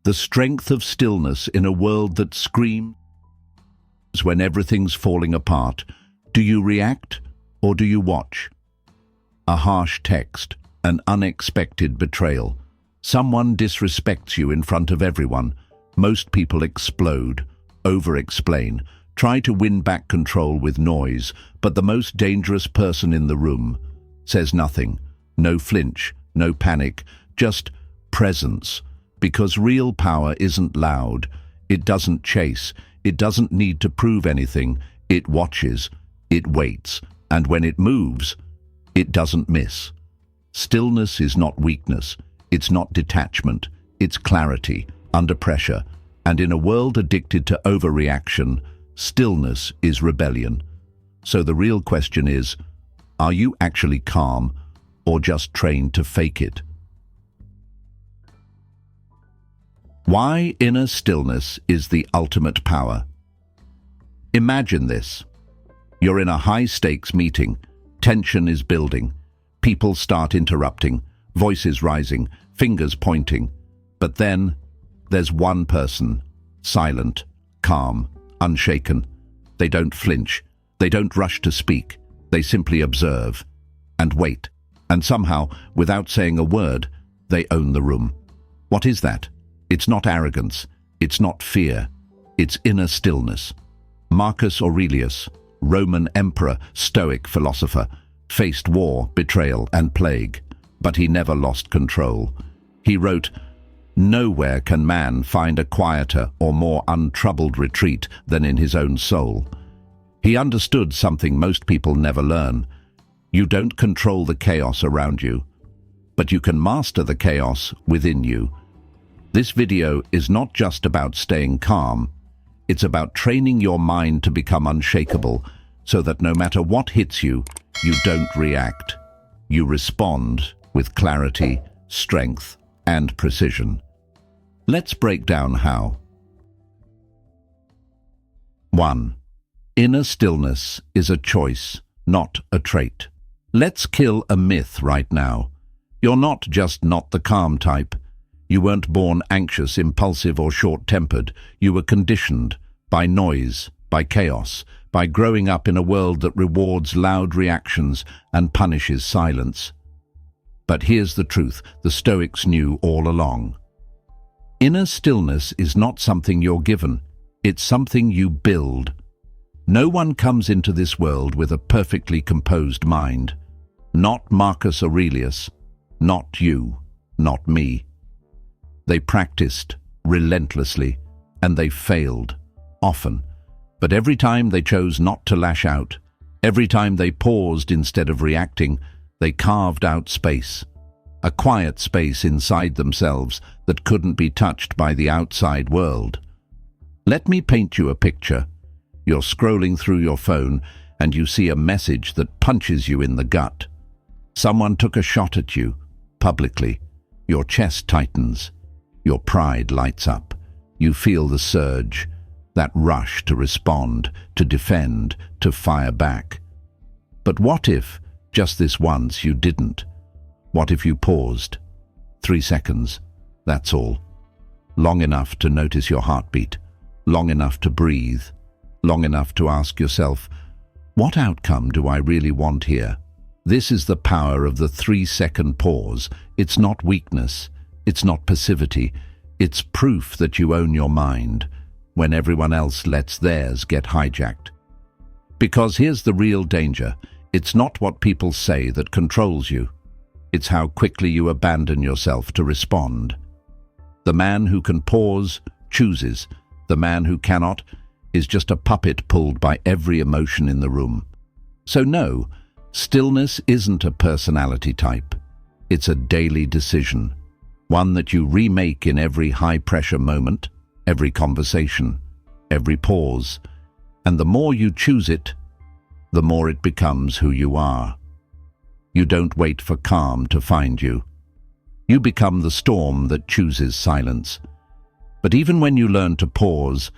The strength of stillness in a world that screams when everything's falling apart. Do you react or do you watch? A harsh text, an unexpected betrayal. Someone disrespects you in front of everyone. Most people explode, over-explain, try to win back control with noise, but the most dangerous person in the room says nothing. No flinch, no panic, just presence. Because real power isn't loud, it doesn't chase, it doesn't need to prove anything, it watches, it waits, and when it moves, it doesn't miss. Stillness is not weakness, it's not detachment, it's clarity, under pressure, and in a world addicted to overreaction, stillness is rebellion. So the real question is, are you actually calm or just trained to fake it? Why inner stillness is the ultimate power. Imagine this. You're in a high-stakes meeting. Tension is building. People start interrupting, voices rising, fingers pointing. But then, there's one person, silent, calm, unshaken. They don't flinch. They don't rush to speak. They simply observe and wait. And somehow, without saying a word, they own the room. What is that? It's not arrogance, it's not fear, it's inner stillness. Marcus Aurelius, Roman emperor, Stoic philosopher, faced war, betrayal, and plague, but he never lost control. He wrote, "Nowhere can man find a quieter or more untroubled retreat than in his own soul." He understood something most people never learn. You don't control the chaos around you, but you can master the chaos within you. This video is not just about staying calm, it's about training your mind to become unshakable so that no matter what hits you, you don't react. You respond with clarity, strength, and precision. Let's break down how. 1. Inner stillness is a choice, not a trait. Let's kill a myth right now. You're not just not the calm type. You weren't born anxious, impulsive, or short-tempered. You were conditioned by noise, by chaos, by growing up in a world that rewards loud reactions and punishes silence. But here's the truth the Stoics knew all along. Inner stillness is not something you're given. It's something you build. No one comes into this world with a perfectly composed mind. Not Marcus Aurelius, not you, not me. They practiced relentlessly, and they failed, often. But every time they chose not to lash out, every time they paused instead of reacting, they carved out space. A quiet space inside themselves that couldn't be touched by the outside world. Let me paint you a picture. You're scrolling through your phone, and you see a message that punches you in the gut. Someone took a shot at you, publicly. Your chest tightens. Your pride lights up. You feel the surge, that rush to respond, to defend, to fire back. But what if, just this once, you didn't? What if you paused? 3 seconds, that's all. Long enough to notice your heartbeat, long enough to breathe, long enough to ask yourself, what outcome do I really want here? This is the power of the 3-second pause. It's not weakness. It's not passivity. It's proof that you own your mind when everyone else lets theirs get hijacked. Because here's the real danger. It's not what people say that controls you. It's how quickly you abandon yourself to respond. The man who can pause chooses. The man who cannot is just a puppet pulled by every emotion in the room. So no, stillness isn't a personality type. It's a daily decision. One that you remake in every high-pressure moment, every conversation, every pause. And the more you choose it, the more it becomes who you are. You don't wait for calm to find you. You become the storm that chooses silence. But even when you learn to pause,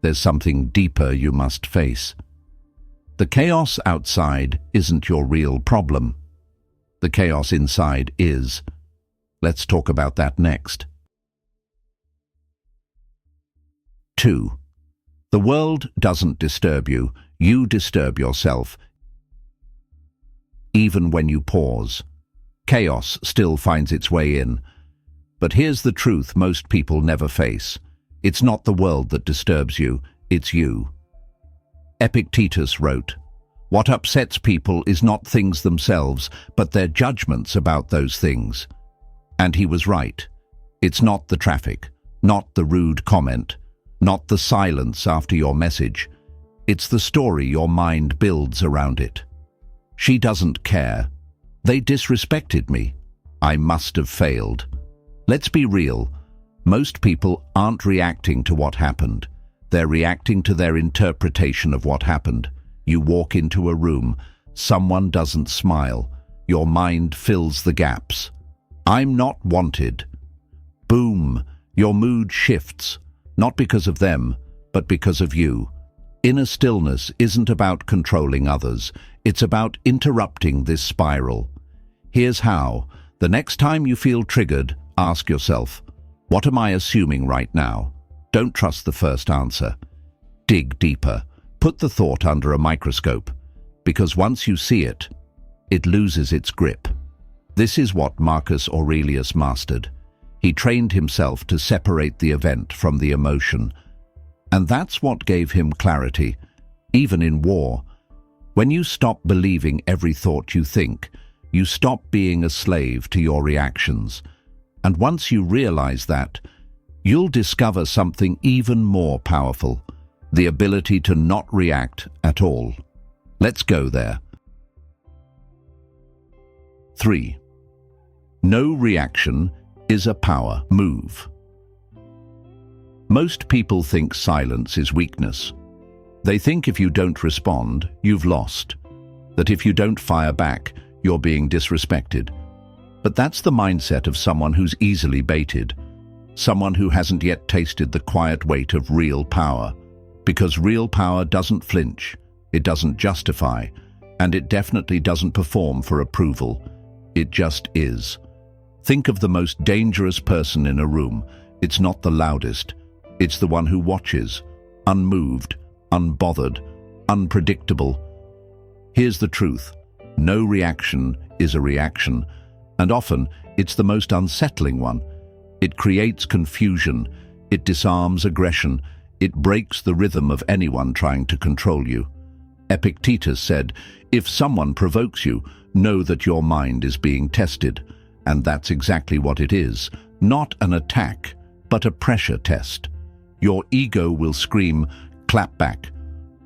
there's something deeper you must face. The chaos outside isn't your real problem. The chaos inside is. Let's talk about that next. 2. The world doesn't disturb you. You disturb yourself. Even when you pause, chaos still finds its way in. But here's the truth most people never face. It's not the world that disturbs you, it's you. Epictetus wrote, "What upsets people is not things themselves, but their judgments about those things." And he was right. It's not the traffic, not the rude comment, not the silence after your message. It's the story your mind builds around it. She doesn't care. They disrespected me. I must have failed. Let's be real. Most people aren't reacting to what happened. They're reacting to their interpretation of what happened. You walk into a room, someone doesn't smile. Your mind fills the gaps. I'm not wanted. Boom, your mood shifts, not because of them, but because of you. Inner stillness isn't about controlling others. It's about interrupting this spiral. Here's how. The next time you feel triggered, ask yourself, what am I assuming right now? Don't trust the first answer. Dig deeper. Put the thought under a microscope, because once you see it, it loses its grip. This is what Marcus Aurelius mastered. He trained himself to separate the event from the emotion. And that's what gave him clarity, even in war. When you stop believing every thought you think, you stop being a slave to your reactions. And once you realize that, you'll discover something even more powerful, the ability to not react at all. Let's go there. 3. No reaction is a power move. Most people think silence is weakness. They think if you don't respond, you've lost. That if you don't fire back, you're being disrespected. But that's the mindset of someone who's easily baited. Someone who hasn't yet tasted the quiet weight of real power. Because real power doesn't flinch, it doesn't justify, and it definitely doesn't perform for approval. It just is. Think of the most dangerous person in a room. It's not the loudest. It's the one who watches, unmoved, unbothered, unpredictable. Here's the truth. No reaction is a reaction, and often it's the most unsettling one. It creates confusion, it disarms aggression, it breaks the rhythm of anyone trying to control you. Epictetus said, "If someone provokes you, know that your mind is being tested." And that's exactly what it is. Not an attack, but a pressure test. Your ego will scream, "Clap back.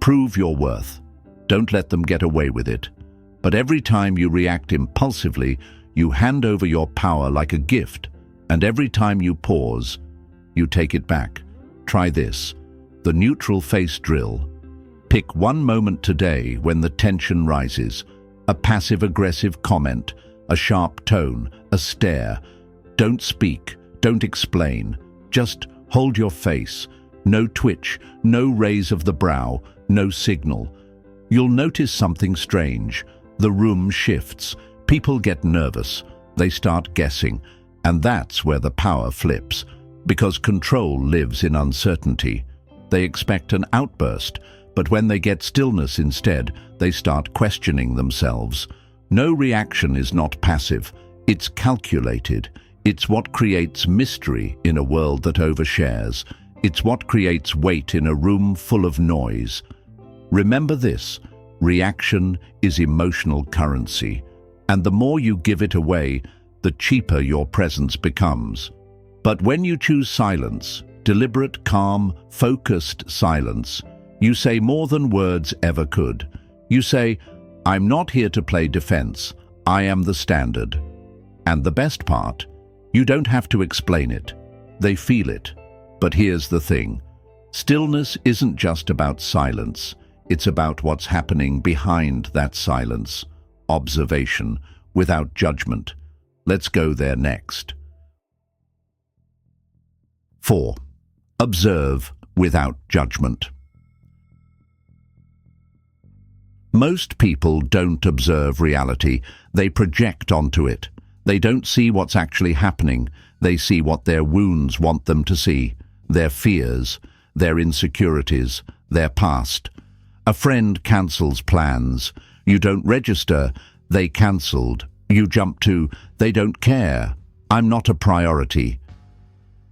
Prove your worth." Don't let them get away with it. But every time you react impulsively, you hand over your power like a gift. And every time you pause, you take it back. Try this. The neutral face drill. Pick one moment today when the tension rises. A passive-aggressive comment, a sharp tone, a stare. Don't speak, don't explain. Just hold your face. No twitch, no raise of the brow, no signal. You'll notice something strange. The room shifts. People get nervous. They start guessing. And that's where the power flips. Because control lives in uncertainty. They expect an outburst, but when they get stillness instead, they start questioning themselves. No reaction is not passive. It's calculated. It's what creates mystery in a world that overshares. It's what creates weight in a room full of noise. Remember this, reaction is emotional currency, and the more you give it away, the cheaper your presence becomes. But when you choose silence, deliberate, calm, focused silence, you say more than words ever could. You say, "I'm not here to play defense. I am the standard." And the best part, you don't have to explain it. They feel it. But here's the thing. Stillness isn't just about silence. It's about what's happening behind that silence. Observation, without judgment. Let's go there next. 4. Observe without judgment. Most people don't observe reality. They project onto it. They don't see what's actually happening. They see what their wounds want them to see. Their fears, their insecurities, their past. A friend cancels plans. You don't register, they cancelled. You jump to, they don't care. I'm not a priority.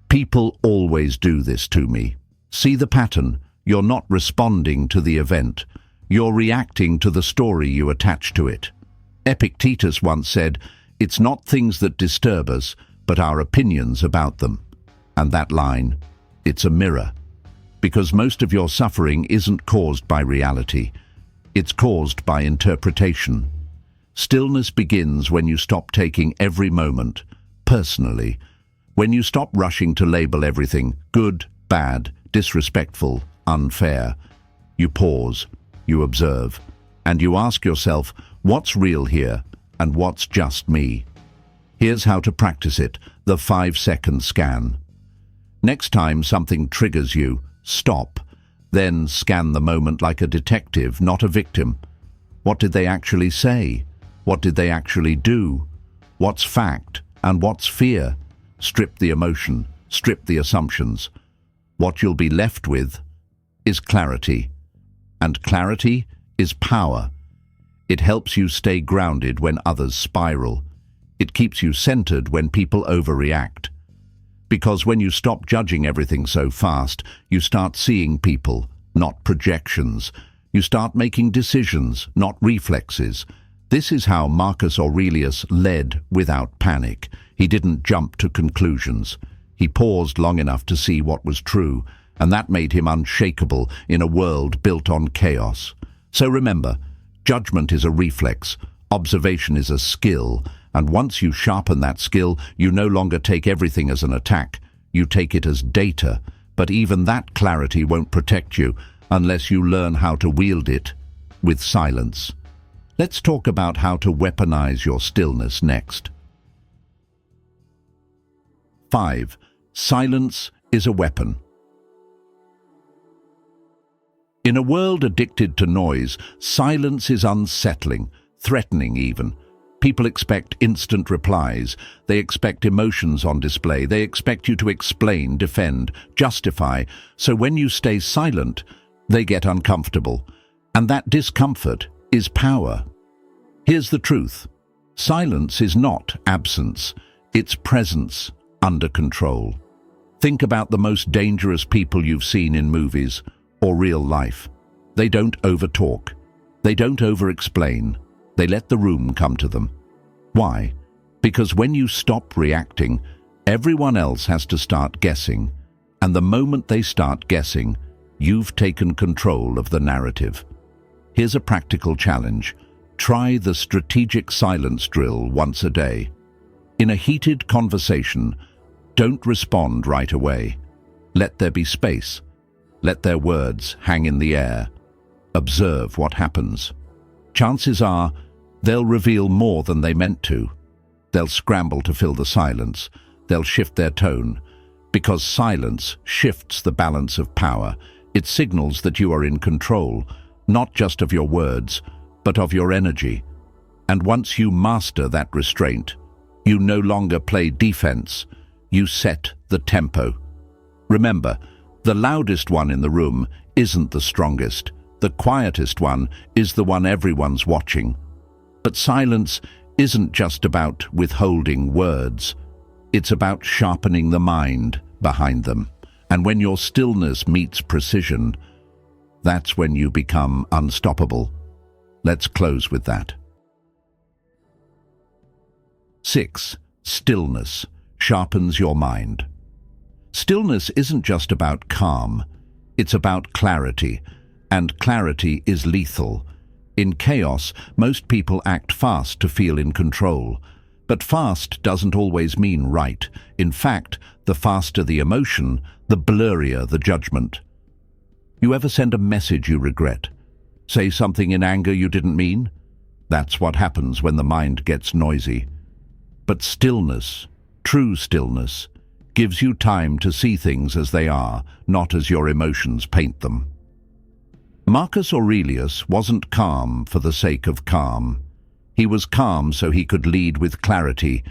People always do this to me. See the pattern? You're not responding to the event. You're reacting to the story you attach to it. Epictetus once said, "It's not things that disturb us, but our opinions about them." And that line, it's a mirror. Because most of your suffering isn't caused by reality. It's caused by interpretation. Stillness begins when you stop taking every moment personally. When you stop rushing to label everything good, bad, disrespectful, unfair. You pause, you observe, and you ask yourself, what's real here and what's just me? Here's how to practice it, the 5-second scan. Next time something triggers you, stop. Then scan the moment like a detective, not a victim. What did they actually say? What did they actually do? What's fact and what's fear? Strip the emotion, strip the assumptions. What you'll be left with is clarity. And clarity is power. It helps you stay grounded when others spiral. It keeps you centered when people overreact. Because when you stop judging everything so fast, you start seeing people, not projections. You start making decisions, not reflexes. This is how Marcus Aurelius led without panic. He didn't jump to conclusions. He paused long enough to see what was true, and that made him unshakable in a world built on chaos. So remember, judgment is a reflex, observation is a skill, and once you sharpen that skill, you no longer take everything as an attack. You take it as data, but even that clarity won't protect you unless you learn how to wield it with silence. Let's talk about how to weaponize your stillness next. 5. Silence is a weapon. In a world addicted to noise, silence is unsettling, threatening even. People expect instant replies. They expect emotions on display. They expect you to explain, defend, justify. So when you stay silent, they get uncomfortable. And that discomfort is power. Here's the truth. Silence is not absence. It's presence under control. Think about the most dangerous people you've seen in movies or real life. They don't overtalk. They don't over-explain. They let the room come to them. Why? Because when you stop reacting, everyone else has to start guessing. And the moment they start guessing, you've taken control of the narrative. Here's a practical challenge. Try the strategic silence drill once a day. In a heated conversation, don't respond right away. Let there be space. Let their words hang in the air. Observe what happens. Chances are, they'll reveal more than they meant to. They'll scramble to fill the silence. They'll shift their tone. Because silence shifts the balance of power. It signals that you are in control, not just of your words, but of your energy. And once you master that restraint, you no longer play defense. You set the tempo. Remember, the loudest one in the room isn't the strongest. The quietest one is the one everyone's watching. But silence isn't just about withholding words. It's about sharpening the mind behind them. And when your stillness meets precision, that's when you become unstoppable. Let's close with that. 6. Stillness sharpens your mind. Stillness isn't just about calm. It's about clarity. And clarity is lethal. In chaos, most people act fast to feel in control. But fast doesn't always mean right. In fact, the faster the emotion, the blurrier the judgment. You ever send a message you regret? Say something in anger you didn't mean? That's what happens when the mind gets noisy. But stillness, true stillness, gives you time to see things as they are, not as your emotions paint them. Marcus Aurelius wasn't calm for the sake of calm. He was calm so he could lead with clarity,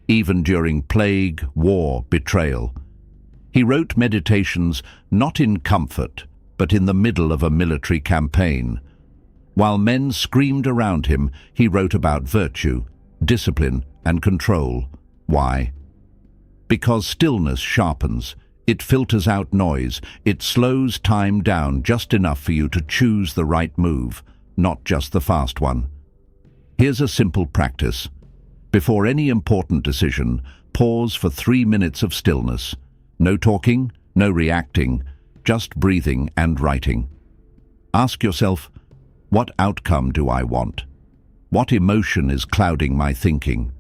even during plague, war, betrayal. He wrote meditations not in comfort, but in the middle of a military campaign. While men screamed around him, he wrote about virtue, discipline, and control. Why? Because stillness sharpens. It filters out noise. It slows time down just enough for you to choose the right move, not just the fast one. Here's a simple practice. Before any important decision, pause for 3 minutes of stillness. No talking, no reacting, just breathing and writing. Ask yourself, what outcome do I want? What emotion is clouding my thinking?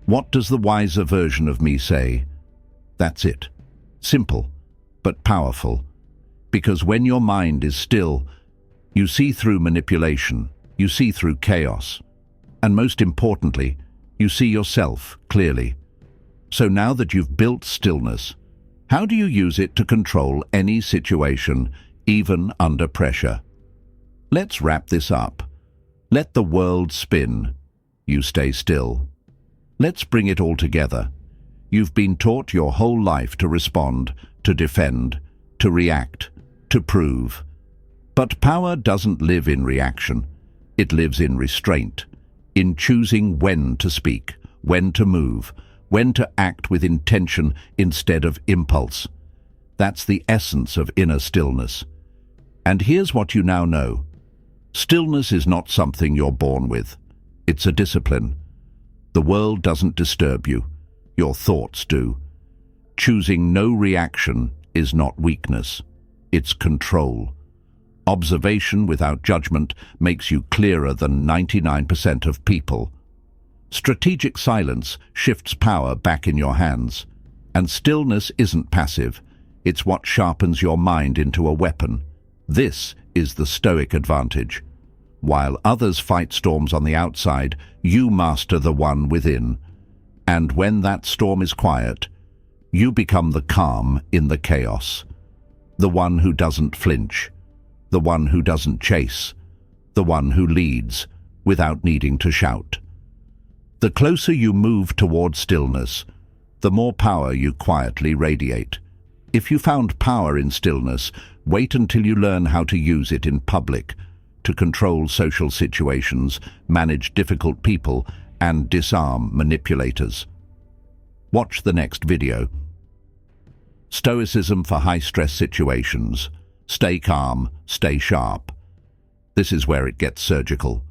What does the wiser version of me say? That's it. Simple, but powerful. Because when your mind is still, you see through manipulation, you see through chaos, and most importantly, you see yourself clearly. So now that you've built stillness, how do you use it to control any situation, even under pressure? Let's wrap this up. Let the world spin. You stay still. Let's bring it all together. You've been taught your whole life to respond, to defend, to react, to prove. But power doesn't live in reaction. It lives in restraint, in choosing when to speak, when to move, when to act with intention instead of impulse. That's the essence of inner stillness. And here's what you now know. Stillness is not something you're born with. It's a discipline. The world doesn't disturb you. Your thoughts do. Choosing no reaction is not weakness. It's control. Observation without judgment makes you clearer than 99% of people. Strategic silence shifts power back in your hands. And stillness isn't passive. It's what sharpens your mind into a weapon. This is the Stoic advantage. While others fight storms on the outside, you master the one within. And when that storm is quiet, you become the calm in the chaos. The one who doesn't flinch. The one who doesn't chase. The one who leads without needing to shout. The closer you move toward stillness, the more power you quietly radiate. If you found power in stillness, wait until you learn how to use it in public, to control social situations, manage difficult people, and disarm manipulators. Watch the next video. Stoicism for high-stress situations. Stay calm, stay sharp. This is where it gets surgical.